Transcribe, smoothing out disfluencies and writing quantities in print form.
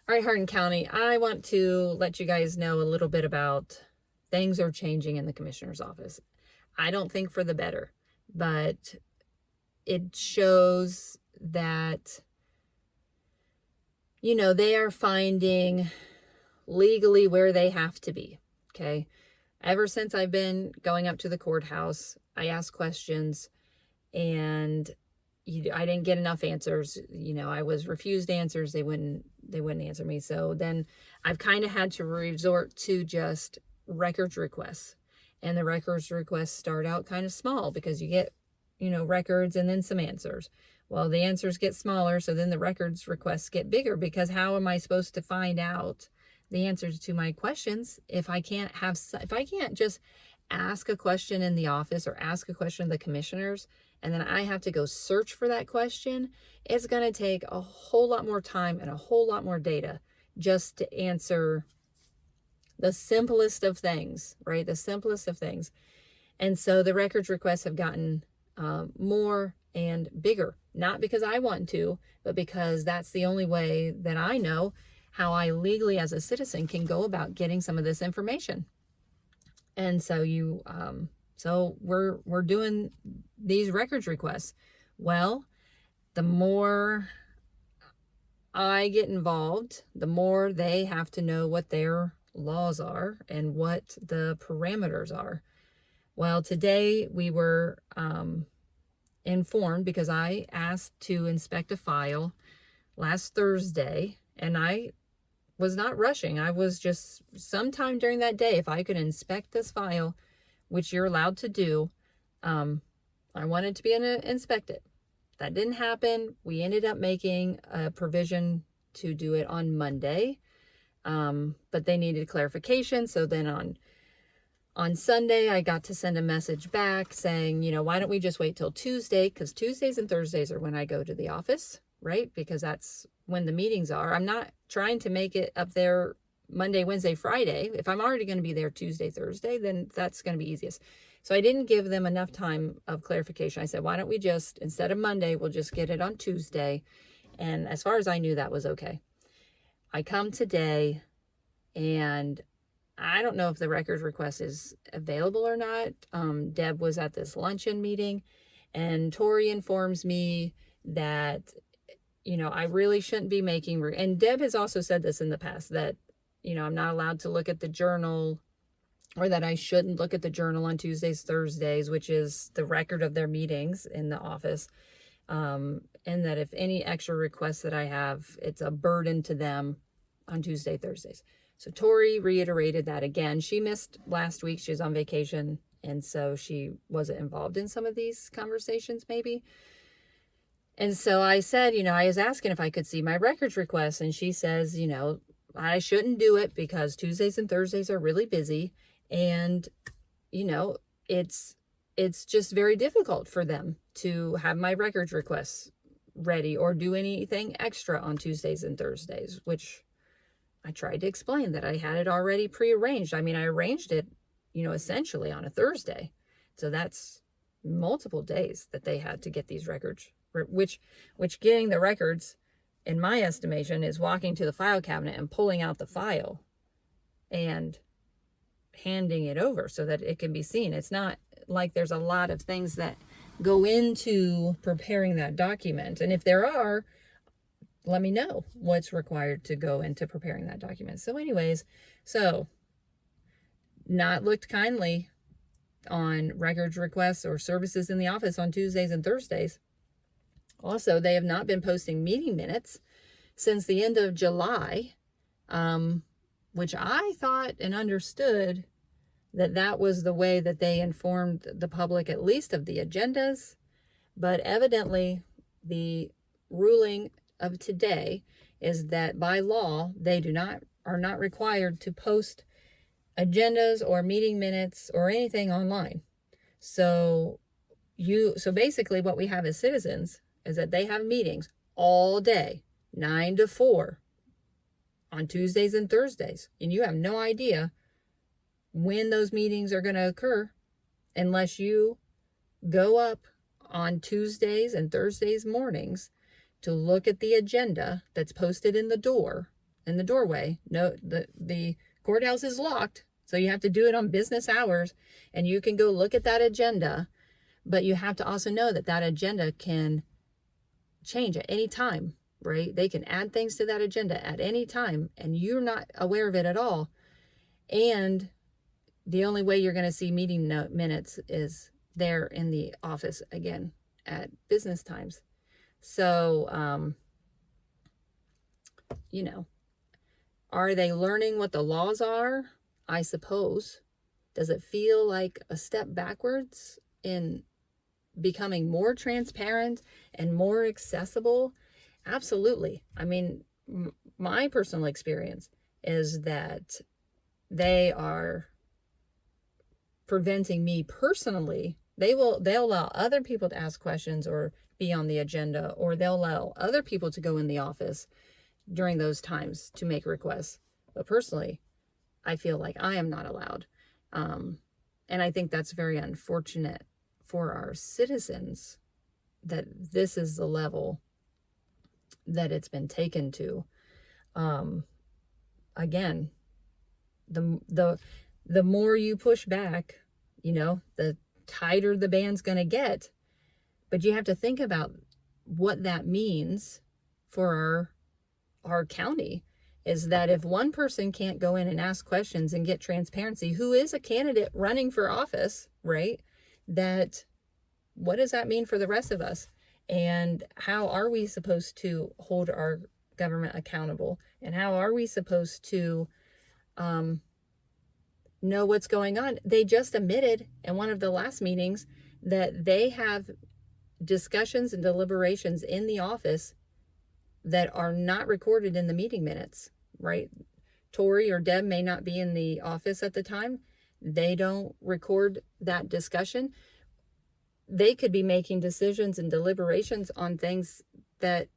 All right, Hardin County, I want to let you guys know a little bit about things are changing in the commissioner's office. I don't think for the better, but it shows that, they are finding legally where they have to be. Okay. Ever since I've been going up to the courthouse, I ask questions and I didn't get enough answers. I was refused answers. They wouldn't answer me. So then I've kind of had to resort to just records requests. And the records requests start out kind of small because you get, records and then some answers. Well, the answers get smaller, so then the records requests get bigger, because how am I supposed to find out the answers to my questions if I can't just ask a question in the office or ask a question of the commissioners, and then I have to go search for that question? It's going to take a whole lot more time and a whole lot more data just to answer the simplest of things, right? The simplest of things. And so the records requests have gotten more and bigger, not because I want to, but because that's the only way that I know how I legally as a citizen can go about getting some of this information. And so we're doing these records requests. Well, the more I get involved, the more they have to know what their laws are and what the parameters are. Well, today we were informed, because I asked to inspect a file last Thursday, and I was not rushing. I was just sometime during that day, if I could inspect this file, which you're allowed to do, I wanted to be able to inspect it. That didn't happen. We ended up making a provision to do it on Monday, but they needed clarification. So then on Sunday, I got to send a message back saying, why don't we just wait till Tuesday? Because Tuesdays and Thursdays are when I go to the office, right? Because that's when the meetings are. I'm not trying to make it up there Monday, Wednesday, Friday. If I'm already going to be there Tuesday, Thursday, then that's going to be easiest. So I didn't give them enough time of clarification. I said, why don't we just, instead of Monday, we'll just get it on Tuesday. And as far as I knew, that was okay. I come today, and I don't know if the records request is available or not. Deb was at this luncheon meeting, and Tori informs me that, I really shouldn't be making, and Deb has also said this in the past, that, I'm not allowed to look at the journal, or that I shouldn't look at the journal on Tuesdays, Thursdays, which is the record of their meetings in the office. And that if any extra requests that I have, it's a burden to them on Tuesday, Thursdays. So Tori reiterated that again. She missed last week. She was on vacation, and so she wasn't involved in some of these conversations maybe. And so I said, I was asking if I could see my records request, and she says, I shouldn't do it because Tuesdays and Thursdays are really busy, and, it's just very difficult for them to have my records requests ready or do anything extra on Tuesdays and Thursdays, which I tried to explain that I had it already prearranged. I mean, I arranged it, essentially on a Thursday. So that's multiple days that they had to get these records, which getting the records, in my estimation, is walking to the file cabinet and pulling out the file and handing it over so that it can be seen. It's not like there's a lot of things that go into preparing that document. And if there are, let me know what's required to go into preparing that document. So anyways, not looked kindly on records requests or services in the office on Tuesdays and Thursdays. Also, they have not been posting meeting minutes since the end of July, which I thought and understood that was the way that they informed the public, at least of the agendas. But evidently, the ruling of today is that by law, they are not required to post agendas or meeting minutes or anything online. So basically what we have as citizens is that they have meetings all day, 9 to 4 on Tuesdays and Thursdays. And you have no idea when those meetings are going to occur unless you go up on Tuesdays and Thursdays mornings to look at the agenda that's posted in the door in the doorway. No, the courthouse is locked, so you have to do it on business hours, and you can go look at that agenda, but you have to also know that that agenda can change at any time, right? They can add things to that agenda at any time, and you're not aware of it at all. And the only way you're going to see meeting minutes is there in the office again at business times. So, you know, are they learning what the laws are? I suppose. Does it feel like a step backwards in becoming more transparent and more accessible? Absolutely. I mean, my personal experience is that they are preventing me personally. They'll allow other people to ask questions or be on the agenda, or they'll allow other people to go in the office during those times to make requests. But personally, I feel like I am not allowed. And I think that's very unfortunate for our citizens, that this is the level that it's been taken to. Again, the more you push back, the tighter the band's going to get. But you have to think about what that means for our county, is that if one person can't go in and ask questions and get transparency, who is a candidate running for office, right? That, what does that mean for the rest of us? And how are we supposed to hold our government accountable? And how are we supposed to know what's going on? They just admitted in one of the last meetings that they have discussions and deliberations in the office that are not recorded in the meeting minutes, right? Tori or Deb may not be in the office at the time. They don't record that discussion. They could be making decisions and deliberations on things that